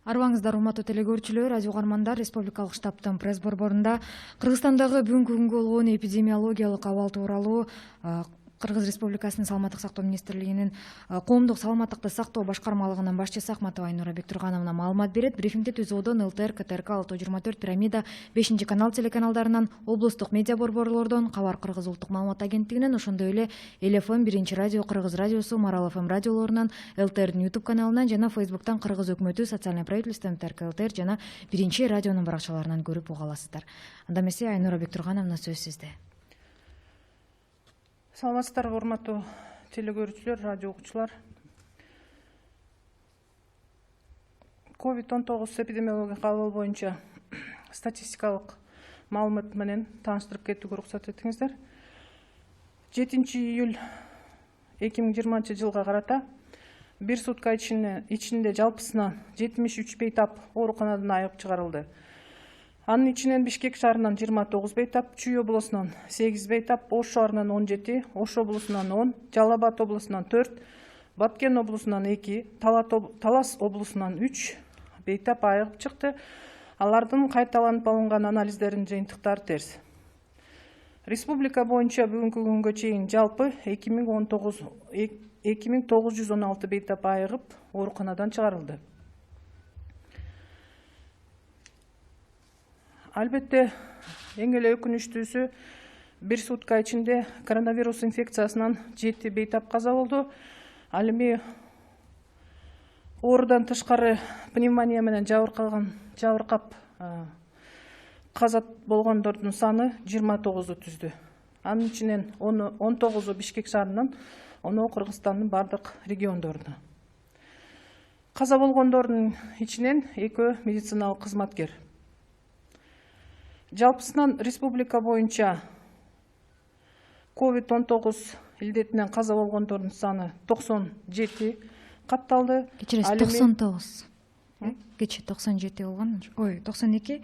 Арбаңыздар, урматтуу телегөрүүчүлөр, радио угармандар, республикалык штабтын пресс борборунда Кыргызстандагы бүгүнкү күнгө болгон эпидемиологиялык абал тууралуу Кыргыз Республикасынын Саламаттык сактоо министрлигинин коомдук саламаттыкты сактоо башкармалыгынын башчысы Ахматова Айнура Бектургановна маалымат берет. Брифингде ТЗОдон, ЛТР, КТРК, Ало-24, Пирамида, 5-канал телеканалдарынан, облустук медиа борборлордон, Кабар Кыргыз улуттук маалымат агенттигинен, ошондой эле ЛФМ, Биринчи радио, Кыргыз радиосу, Марал ФМ радиолорунан, ЛТРдин YouTube каналынан жана Фейсбуктан Кыргыз өкмөтү, социальное правительство, МТРК, ЛТР жана Биринчи радионун баракчаларынан көрүп уга аласыздар. Анда эмесе Айнура Бектургановна, сөз сизде. Саламатсыздарбы, урматтуу телегөрүүчүлөр, радио окуучулар. COVID-19 эпидемиологиялык абал боюнча статистикалык маалымат менен тааныштырып кетүүгө уруксат этиңиздер. 7 июль 2020 жылга карата бир сутка ичинде жалпысынан 73 бейтап ооруканадан айыгып чыгарылды. Анын ичинен Бишкек шаарынан 29 бейтап, Чүй облусунан 8 бейтап, Ош шаарынан 17, Ош облусунан 10, Жалал Абад облусунан 4, Баткен облусунан 2, Талас облусунан 3 бейтап айыгып чыкты. Алардын кайталанып алынган анализдеринин жыйынтыктары терс. Республика боюнча бүгүнкү күнгө чейин жалпы 2916 бейтап айыгып ооруканадан чыгарылды. Албетте, эң эле өкүнүчтүүсү бир сутка ичинде коронавирус инфекциясынан 7 бейтап каза болду. Ал эми оорудан тышкары пневмония менен жабыркап каза болгондордун саны 29 түздү. Анын ичинен 19 Бишкек шаарынан, 10 Кыргызстандын бардык региондорунда. Каза болгондордун ичинен 2 медициналык кызматкер. Жалпысынан республика боюнча COVID-19 илдетинен каза болгондордун саны 97 катталды. Кечиресиз, 99. Кече 97 болгон. Ой, 92.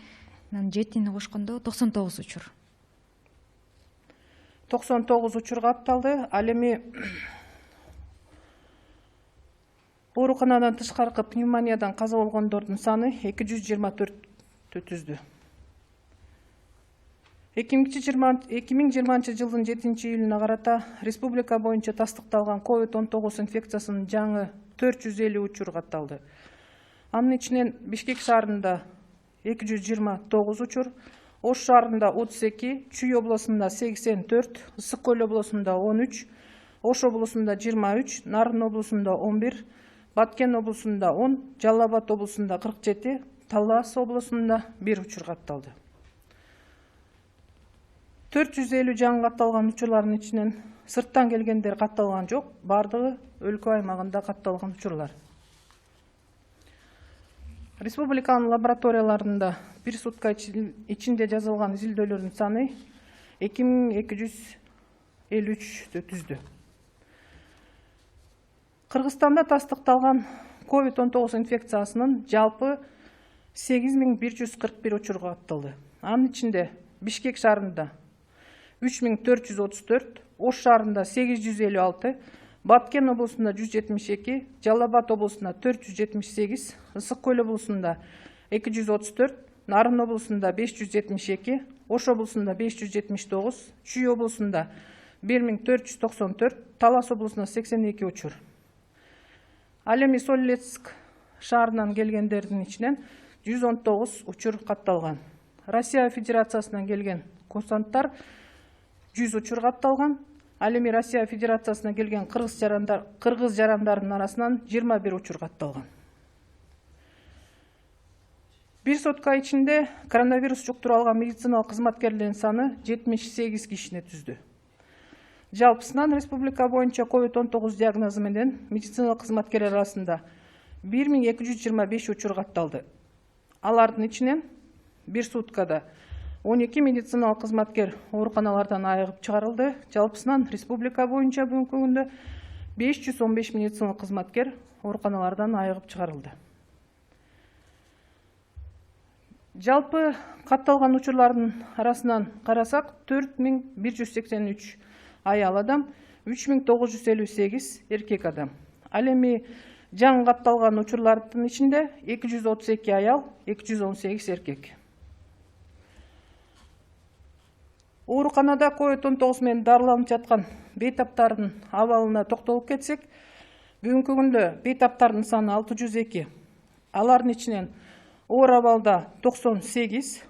Нан 7-ни кошкондо 99 учур. 99 учур катталды. Ал эми ооруканадан тышкаркы пневмониядан каза болгондордун саны 224 түздү. 2020 жылдын 7 июлуна карата республика боюнча тастыкталган COVID-19 инфекциясынын жаңы 450 учур катталды. Анын ичинен Бишкек шаарында 229 учур, Ош шаарында 32, Чүй облусунда 84, Ысык көл облусунда 13, Ош облусунда 23, Нарын облусунда 11, Баткен облусунда 10, Жалал Абад облусунда 47, Талас облусунда 1 учур катталды. 450 жаңы катталган учурлардын ичинен сырттан келгендер катталган жок, бардыгы өлкө аймагында катталган учурлар. Республиканын лабораторияларында бир сутка ичинде жазылган изилдөөлөрдүн саны 2253 түздү. Кыргызстанда тастыкталган COVID-19 инфекциясынын жалпы 8141 учурга катталды. Анын ичинде Бишкек шаарында 3434, Ош шаарында 856, Баткен облусунда 172, Жалал Абад облусунда 478, Ысык көл облусунда 234, Нарын облусунда 572, Ош облусунда 579, Чүй облусунда 1494, Талас облусунда 82 учур. Ал эми Солилецк шаарынан келгендердин ичинен 119 учур катталган. Россия Федерациясынан келген курсанттар 100 учур катталган. Ал эми Россия Федерациясынан келген кыргыз жарандарынын арасынан 21 учур катталган. Бир сутка ичинде коронавирус жуктуруп алган медициналык кызматкерлердин саны 78 кишини түздү. Жалпысынан республика боюнча COVID-19 диагнозу менен медициналык кызматкерлер арасында 1225 учур катталды. Алардын ичинен бир суткада 12 медициналык кызматкер ооруканалардан айыгып чыгарылды. Жалпысынан республика боюнча бүгүнкү күндө 515 медициналык кызматкер ооруканалардан айыгып чыгарылды. Жалпы катталган учурлардын арасынан карасак 4183 аял адам, 3958 эркек адам. Ал эми жаңы катталган учурлардын ичинде 232 аял, 218 эркек. Ооруканада COVID-19 менен дарыланып жаткан бейтаптардын абалына токтолуп кетсек, бүгүнкү күндө бейтаптардын саны 602. Алардын ичинен оор абалда 98,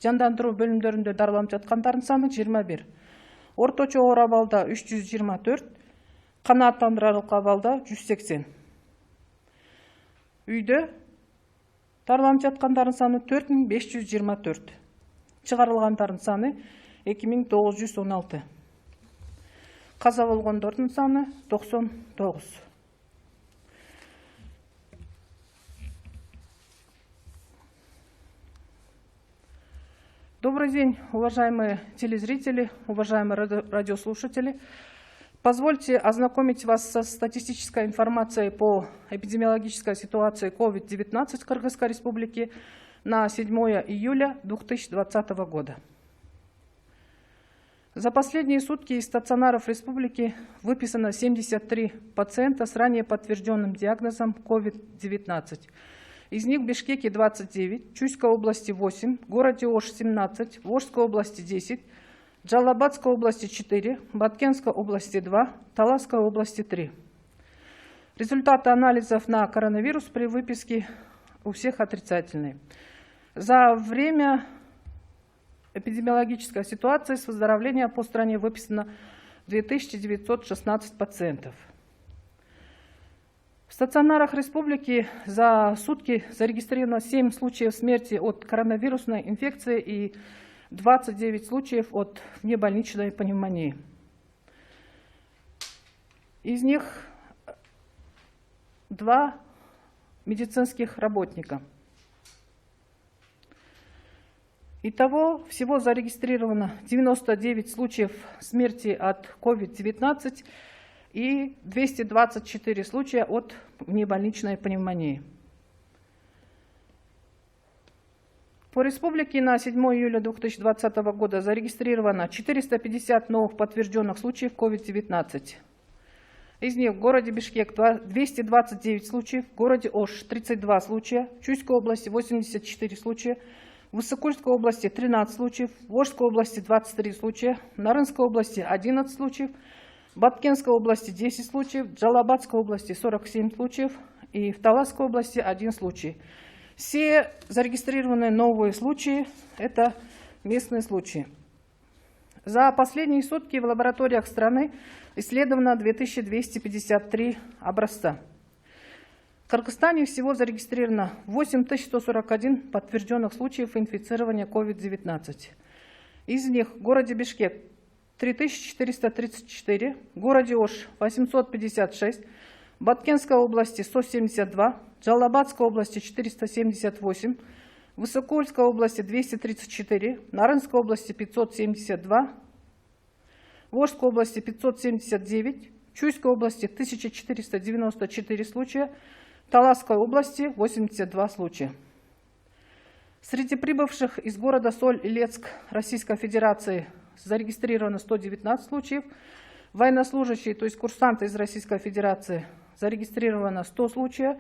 жандандыруу бөлүмдөрүндө дарыланып жаткандардын саны 21. Орточо оор абалда 324, канааттандырарлык абалда 180. Үйдө дарыланып жаткандардын саны 4524. Чыгарылгандардын саны 2916. Каза болгондордун саны 99. Добрый день, уважаемые телезрители, уважаемые радиослушатели. Позвольте ознакомить вас со статистической информацией по эпидемиологической ситуации COVID-19 в Кыргызской Республике на 7 июля 2020 года. За последние сутки из стационаров республики выписано 73 пациента с ранее подтвержденным диагнозом COVID-19. Из них в Бишкеке 29, Чуйской области 8, в городе Ош 17, в Волжской области 10, в Джалабадской области 4, в Баткенской области 2, в Таласской области 3. Результаты анализов на коронавирус при выписке у всех отрицательные. За время эпидемиологической ситуации с выздоровления по стране выписано 2916 пациентов. В стационарах республики за сутки зарегистрировано 7 случаев смерти от коронавирусной инфекции и 29 случаев от внебольничной пневмонии. Из них 2 медицинских работника. Итого всего зарегистрировано 99 случаев смерти от COVID-19 и 224 случая от внебольничной пневмонии. По республике на 7 июля 2020 года зарегистрировано 450 новых подтвержденных случаев COVID-19. Из них в городе Бишкек 229 случаев, в городе Ош 32 случая, в Чуйской области 84 случая, в Высокольской области 13 случаев, в Волжской области 23 случая, в Нарынской области 11 случаев, в Баткенской области 10 случаев, в Джалабадской области 47 случаев и в Таласской области 1 случай. Все зарегистрированные новые случаи – это местные случаи. За последние сутки в лабораториях страны исследовано 2253 образца. В Кыргызстане всего зарегистрировано 8141 подтвержденных случаев инфицирования COVID-19. Из них в городе Бишкек 3434, в городе Ош 856, в Баткенской области 172, в Джалабадской области 478, в Высокольской области 234, в Нарынской области 572, в Волжской области 579, в Чуйской области 1494 случая, в Таласской области 82 случая. Среди прибывших из города Соль-Илецк Российской Федерации зарегистрировано 119 случаев, военнослужащие, то есть курсанты из Российской Федерации, зарегистрировано 100 случаев,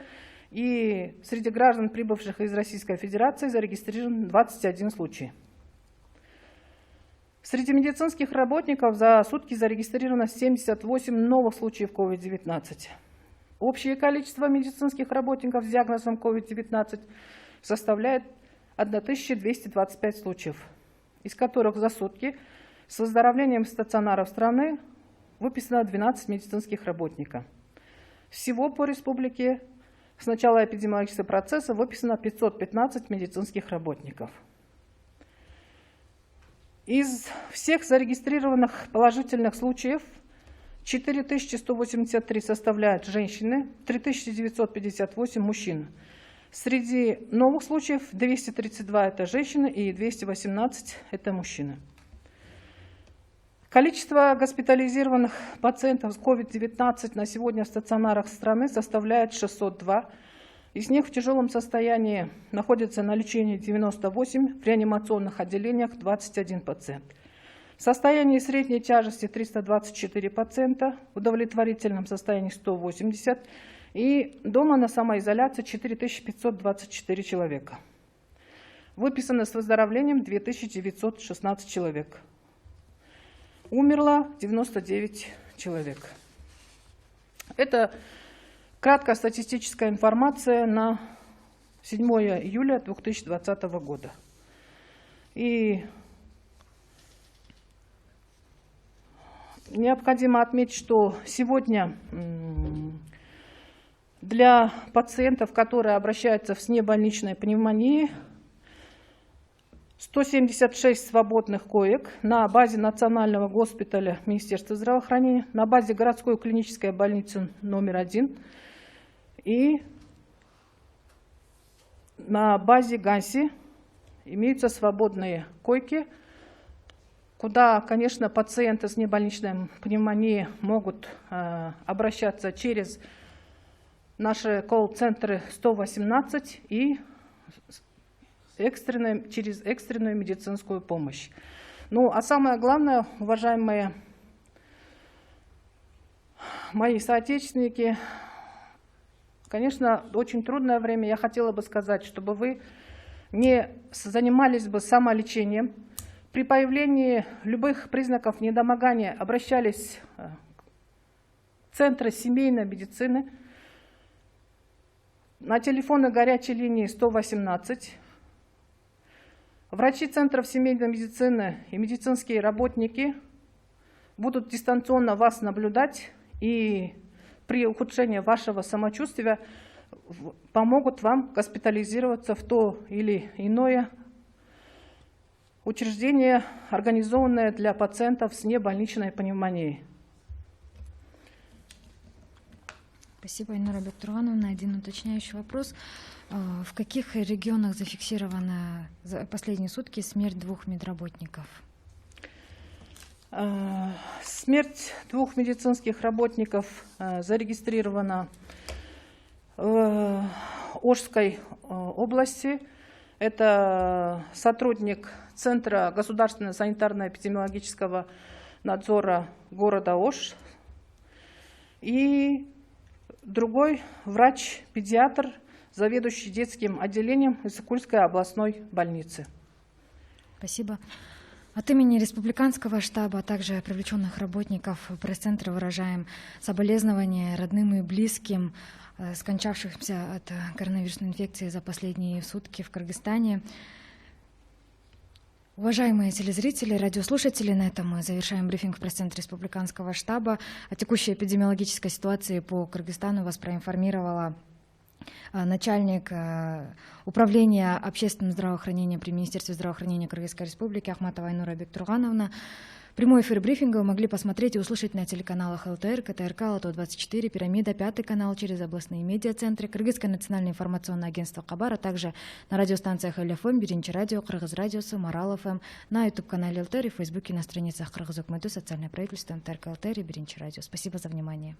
и среди граждан, прибывших из Российской Федерации, зарегистрирован 21 случай. Среди медицинских работников за сутки зарегистрировано 78 новых случаев COVID-19. Общее количество медицинских работников с диагнозом COVID-19 составляет 1225 случаев, из которых за сутки с выздоровлением стационаров страны выписано 12 медицинских работников. Всего по республике с начала эпидемиологического процесса выписано 515 медицинских работников. Из всех зарегистрированных положительных случаев 4183 составляют женщины, 3958 мужчин. Среди новых случаев 232 это женщины и 218 это мужчины. Количество госпитализированных пациентов с COVID-19 на сегодня в стационарах страны составляет 602. Из них в тяжелом состоянии находится на лечении 98, в реанимационных отделениях 21 пациент. В состоянии средней тяжести 324 пациента, в удовлетворительном состоянии 180 И дома на самоизоляции 4524 человека. Выписано с выздоровлением 2916 человек. Умерло 99 человек. Это краткая статистическая информация на 7 июля 2020 года. И необходимо отметить, что сегодня для пациентов, которые обращаются в внебольничной пневмонии, 176 свободных коек на базе Национального госпиталя Министерства здравоохранения, на базе городской клинической больницы номер 1 и на базе ГАНСИ имеются свободные койки, куда, конечно, пациенты с внебольничной пневмонией могут обращаться через наши колл-центры 118 и через экстренную медицинскую помощь. Ну, а самое главное, уважаемые мои соотечественники, конечно, очень трудное время. Я хотела бы сказать, чтобы вы не занимались бы самолечением. При появлении любых признаков недомогания обращались в центры семейной медицины на телефоны горячей линии 118. Врачи центров семейной медицины и медицинские работники будут дистанционно вас наблюдать и при ухудшении вашего самочувствия помогут вам госпитализироваться в то или иное учреждение, организованное для пациентов с внебольничной пневмонией. Спасибо, Айнура Бектургановна. Один уточняющий вопрос. В каких регионах зафиксирована за последние сутки смерть 2 медработников? Смерть 2 медицинских работников зарегистрирована в Ошской области. Это сотрудник Центра государственного санитарно-эпидемиологического надзора города Ош и другой врач-педиатр, заведующий детским отделением Иссык-Кульской областной больницы. Спасибо. От имени республиканского штаба, а также привлеченных работников пресс-центра выражаем соболезнования родным и близким скончавшихся от коронавирусной инфекции за последние сутки в Кыргызстане. Уважаемые телезрители, радиослушатели, на этом мы завершаем брифинг в пресс-центре республиканского штаба. О текущей эпидемиологической ситуации по Кыргызстану вас проинформировала начальник управления общественным здравоохранением при Министерстве здравоохранения Кыргызской Республики Ахматова Айнура Бектургановна. Прямой эфир брифинга вы могли посмотреть и услышать на телеканалах ЛТР, КТРК, Лото-24, Пирамида, 5 канал через областные медиацентры, Кыргызское национальное информационное агентство Кабар, а также на радиостанциях ЛФМ, Биринчи радио, Кыргыз радиосы, Марал ФМ, на YouTube-канале ЛТР и в Фейсбуке на страницах Кыргыз Укмэду, социальное правительство, МТРК ЛТР и Биринчи радио. Спасибо за внимание.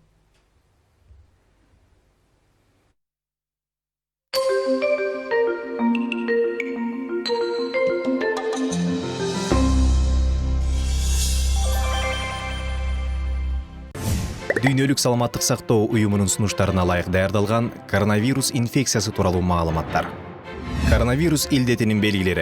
Дүйнөлүк саламаттык сактоо уюмунун сунуштарына ылайык даярдалган коронавирус инфекциясы тууралуу маалыматтар. Коронавирус илдетинин белгилери.